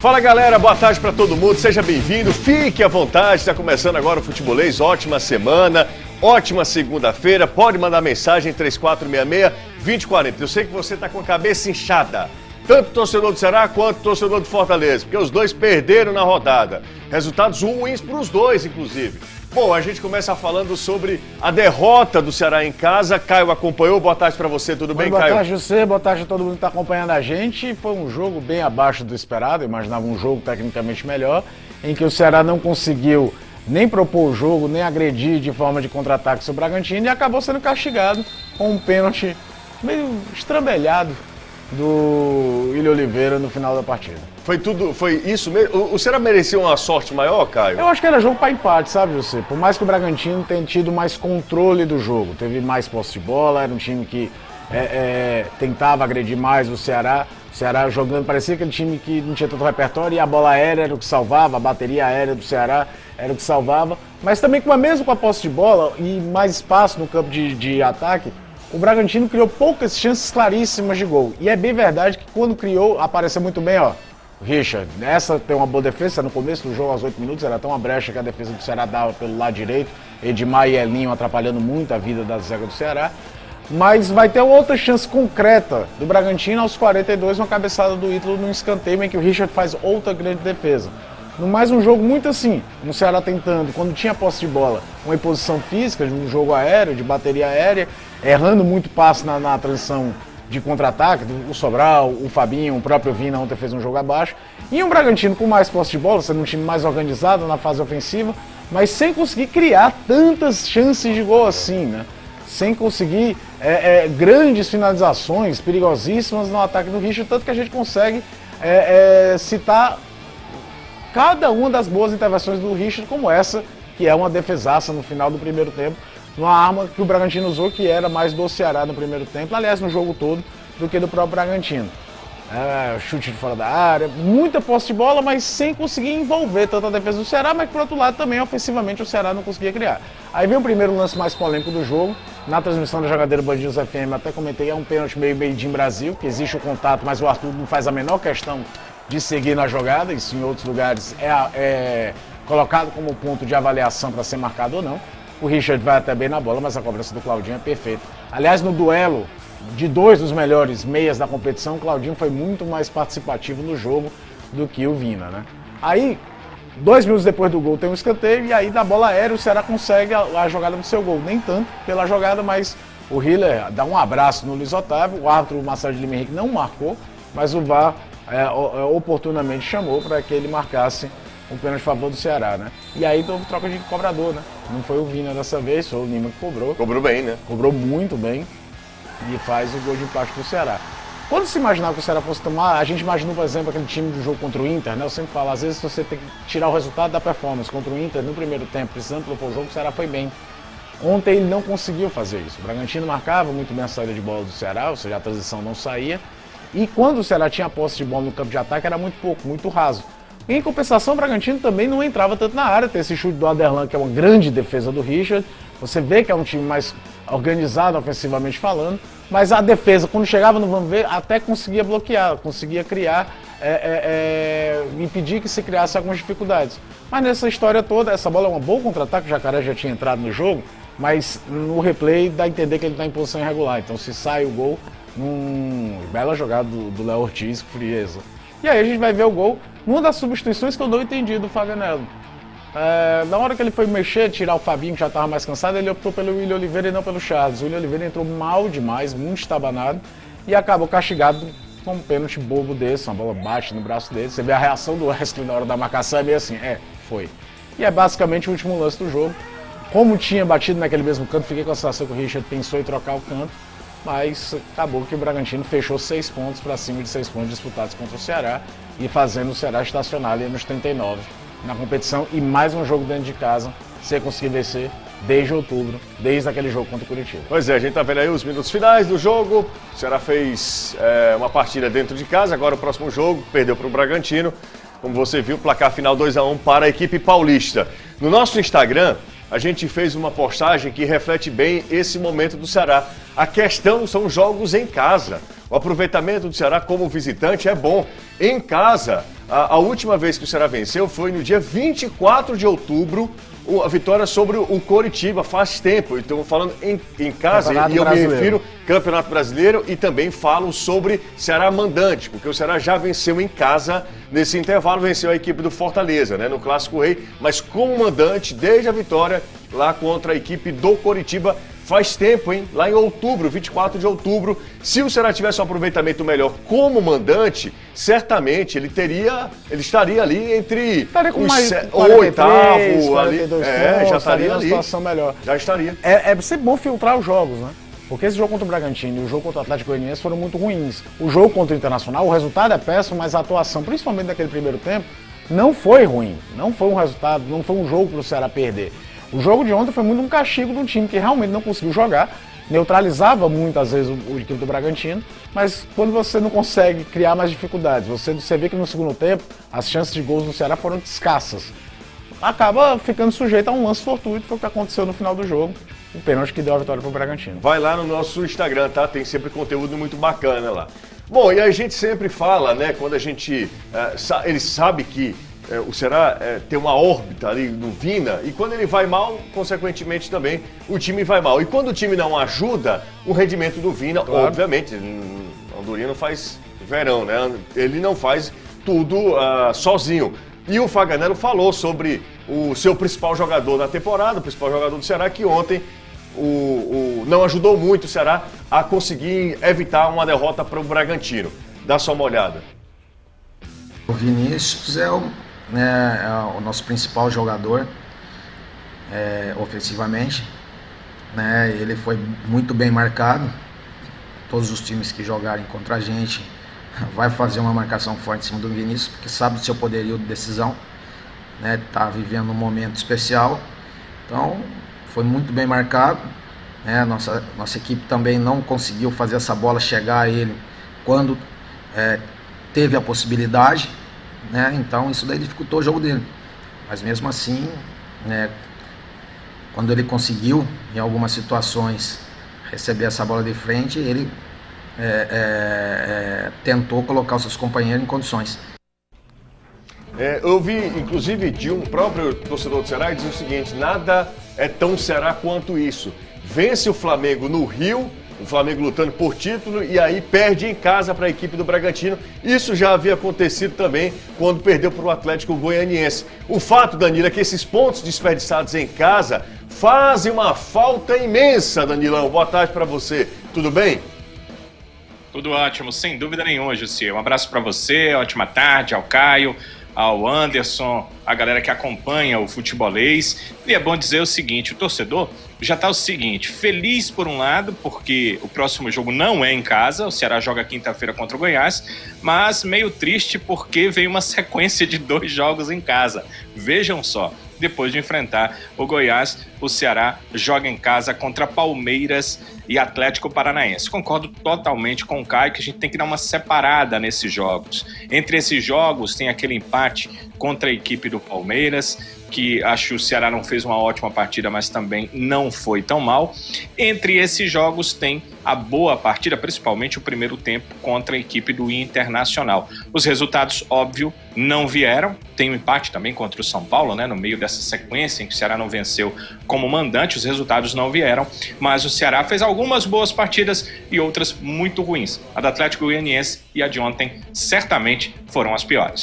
Fala galera, boa tarde para todo mundo, seja bem-vindo, fique à vontade, está começando agora o Futebolês, ótima semana, ótima segunda-feira, pode mandar mensagem 3466-2040, eu sei que você está com a cabeça inchada, tanto torcedor do Ceará quanto torcedor do Fortaleza, porque os dois perderam na rodada, resultados ruins para os dois, inclusive. Bom, a gente começa falando sobre a derrota do Ceará em casa. Caio acompanhou, boa tarde para você, tudo bem, Caio? Boa tarde, José, boa tarde a todo mundo que está acompanhando a gente. Foi um jogo bem abaixo do esperado, eu imaginava um jogo tecnicamente melhor, em que o Ceará não conseguiu nem propor o jogo, nem agredir de forma de contra-ataque sobre o Bragantino e acabou sendo castigado com um pênalti meio estrambelhado do Willian Oliveira no final da partida. Foi isso mesmo? O Ceará merecia uma sorte maior, Caio? Eu acho que era jogo para empate, sabe, José? Por mais que o Bragantino tenha tido mais controle do jogo, teve mais posse de bola, era um time que tentava agredir mais o Ceará jogando, parecia aquele time que não tinha tanto repertório e a bola aérea era o que salvava, a bateria aérea do Ceará era o que salvava, mas também mesmo com a posse de bola e mais espaço no campo de ataque, o Bragantino criou poucas chances claríssimas de gol. E é bem verdade que quando criou, apareceu muito bem, ó. Richard, essa tem uma boa defesa, no começo do jogo, aos 8 minutos, era até uma brecha que a defesa do Ceará dava pelo lado direito, Edmar e Elinho atrapalhando muito a vida da zaga do Ceará, mas vai ter outra chance concreta do Bragantino aos 42, uma cabeçada do Ítalo no escanteio, em que o Richard faz outra grande defesa. No mais um jogo muito assim, no Ceará tentando, quando tinha posse de bola, uma imposição física, de um jogo aéreo, de bateria aérea, errando muito passe na transição de contra-ataque, o Sobral, o Fabinho, o próprio Vina ontem fez um jogo abaixo, e um Bragantino com mais posse de bola, sendo um time mais organizado na fase ofensiva, mas sem conseguir criar tantas chances de gol assim, né? Sem conseguir grandes finalizações perigosíssimas no ataque do Richard, tanto que a gente consegue citar cada uma das boas intervenções do Richard, como essa, que é uma defesaça no final do primeiro tempo, uma arma que o Bragantino usou, que era mais do Ceará no primeiro tempo, aliás, no jogo todo, do que do próprio Bragantino. Chute de fora da área, muita posse de bola, mas sem conseguir envolver tanto a defesa do Ceará, mas por outro lado também, ofensivamente, o Ceará não conseguia criar. Aí vem o primeiro lance mais polêmico do jogo, na transmissão da Jogadeira Bandidos FM, até comentei, é um pênalti meio made in Brasil, que existe o contato, mas o Arthur não faz a menor questão de seguir na jogada, isso em outros lugares é colocado como ponto de avaliação para ser marcado ou não. O Richard vai até bem na bola, mas a cobrança do Claudinho é perfeita. Aliás, no duelo de dois dos melhores meias da competição, o Claudinho foi muito mais participativo no jogo do que o Vina, né? Aí, 2 minutos depois do gol tem um escanteio e aí na bola aérea o Ceará consegue a jogada do seu gol. Nem tanto pela jogada, mas o Hiller dá um abraço no Luiz Otávio, o árbitro Marcelo de Lima Henrique não marcou, mas o VAR oportunamente chamou para que ele marcasse um pênalti a favor do Ceará, né? E aí houve troca de cobrador, né? Não foi o Vina dessa vez, foi o Lima que cobrou. Cobrou bem, né? Cobrou muito bem e faz o gol de empate do Ceará. Quando se imaginava que o Ceará fosse tomar, a gente imaginou, por exemplo, aquele time do jogo contra o Inter, né? Eu sempre falo, às vezes você tem que tirar o resultado da performance. Contra o Inter, no primeiro tempo, precisando propor o jogo, o Ceará foi bem. Ontem ele não conseguiu fazer isso. O Bragantino marcava muito bem a saída de bola do Ceará, ou seja, a transição não saía. E quando o Ceará tinha posse de bola no campo de ataque, era muito pouco, muito raso. Em compensação, o Bragantino também não entrava tanto na área. Tem esse chute do Aderlan, que é uma grande defesa do Richard. Você vê que é um time mais organizado ofensivamente falando. Mas a defesa, quando chegava no vamos ver, até conseguia bloquear, conseguia criar, impedir que se criasse algumas dificuldades. Mas nessa história toda, essa bola é uma boa contra-ataque, o Jacaré já tinha entrado no jogo, mas no replay dá a entender que ele está em posição irregular. Então se sai o gol, bela jogada do Léo Ortiz, frieza. E aí a gente vai ver o gol, uma das substituições que eu não entendi do Faganello. Na hora que ele foi mexer, tirar o Fabinho, que já estava mais cansado, ele optou pelo Willian Oliveira e não pelo Charles. O Willian Oliveira entrou mal demais, muito estabanado, e acabou castigado com um pênalti bobo desse, uma bola bate no braço dele. Você vê a reação do Wesley na hora da marcação, é meio assim, foi. E é basicamente o último lance do jogo. Como tinha batido naquele mesmo canto, fiquei com a sensação que o Richard pensou em trocar o canto, mas acabou que o Bragantino fechou 6 pontos para cima de 6 pontos disputados contra o Ceará e fazendo o Ceará estacionar ali nos 39 na competição e mais um jogo dentro de casa, sem conseguir vencer desde outubro, desde aquele jogo contra o Curitiba. Pois é, a gente tá vendo aí os minutos finais do jogo, o Ceará fez uma partida dentro de casa, agora o próximo jogo, perdeu para o Bragantino, como você viu, placar final 2-1 para a equipe paulista. No nosso Instagram, a gente fez uma postagem que reflete bem esse momento do Ceará. A questão são jogos em casa. O aproveitamento do Ceará como visitante é bom. Em casa, a última vez que o Ceará venceu foi no dia 24 de outubro, a vitória sobre o Coritiba, faz tempo. Então, falando em casa, e eu me refiro Campeonato Brasileiro e também falo sobre Ceará mandante, porque o Ceará já venceu em casa, nesse intervalo venceu a equipe do Fortaleza, né, no Clássico Rei, mas como mandante, desde a vitória lá contra a equipe do Coritiba, faz tempo, hein? Lá em outubro, 24 de outubro, se o Ceará tivesse um aproveitamento melhor como mandante, certamente ele estaria ali entre estaria com os o oitavo, 42 ali, pontos, já estaria ali. Situação melhor. Já estaria. É sempre bom filtrar os jogos, né? Porque esse jogo contra o Bragantino e o jogo contra o Atlético Goianiense foram muito ruins. O jogo contra o Internacional, o resultado é péssimo, mas a atuação, principalmente naquele primeiro tempo, não foi ruim. Não foi um resultado, não foi um jogo para o Ceará perder. O jogo de ontem foi muito um castigo de um time que realmente não conseguiu jogar, neutralizava muitas vezes o equipe do Bragantino, mas quando você não consegue criar mais dificuldades, você vê que no segundo tempo as chances de gols do Ceará foram escassas. Acaba ficando sujeito a um lance fortuito, foi o que aconteceu no final do jogo, o pênalti que deu a vitória para o Bragantino. Vai lá no nosso Instagram, tá? Tem sempre conteúdo muito bacana lá. Bom, e a gente sempre fala, né, quando a gente... ele sabe que o Ceará tem uma órbita ali no Vina, e quando ele vai mal, consequentemente também o time vai mal. E quando o time não ajuda, o rendimento do Vina, claro, obviamente, Andorinha não faz verão, né? Ele não faz tudo sozinho. E o Faganello falou sobre o seu principal jogador da temporada, o principal jogador do Ceará, que ontem não ajudou muito o Ceará a conseguir evitar uma derrota para o Bragantino. Dá só uma olhada. O Vinícius é o nosso principal jogador ofensivamente, né? Ele foi muito bem marcado. Todos os times que jogarem contra a gente vai fazer uma marcação forte em cima do Vinícius, porque sabe do seu poderio de decisão, né? Tá vivendo um momento especial, então foi muito bem marcado, né? Nossa equipe também não conseguiu fazer essa bola chegar a ele quando teve a possibilidade, né? Então isso daí dificultou o jogo dele, mas mesmo assim, né, quando ele conseguiu em algumas situações receber essa bola de frente, ele tentou colocar os seus companheiros em condições. Eu vi, inclusive, de um próprio torcedor do Ceará, dizer o seguinte: nada é tão Ceará quanto isso. Vence o Flamengo no Rio, o Flamengo lutando por título, e aí perde em casa para a equipe do Bragantino. Isso já havia acontecido também quando perdeu para o Atlético Goianiense. O fato, Danilo, é que esses pontos desperdiçados em casa fazem uma falta imensa, Danilão. Boa tarde para você. Tudo bem? Tudo ótimo, sem dúvida nenhuma, Jussi. Um abraço para você, ótima tarde, ao Caio, ao Anderson, a galera que acompanha o futebolês. E é bom dizer o seguinte: o torcedor já está o seguinte, feliz por um lado, porque o próximo jogo não é em casa, o Ceará joga quinta-feira contra o Goiás, mas meio triste porque veio uma sequência de 2 jogos em casa. Vejam só, depois de enfrentar o Goiás, o Ceará joga em casa contra Palmeiras e Atlético Paranaense. Concordo totalmente com o Caio que a gente tem que dar uma separada nesses jogos. Entre esses jogos tem aquele empate contra a equipe do Palmeiras, que acho que o Ceará não fez uma ótima partida, mas também não foi tão mal. Entre esses jogos tem a boa partida, principalmente o primeiro tempo contra a equipe do Internacional. Os resultados, óbvio, não vieram. Tem um empate também contra o São Paulo, né? No meio dessa sequência em que o Ceará não venceu como mandante, os resultados não vieram, mas o Ceará fez algumas boas partidas e outras muito ruins. A do Atlético Goianiense e a de ontem certamente foram as piores.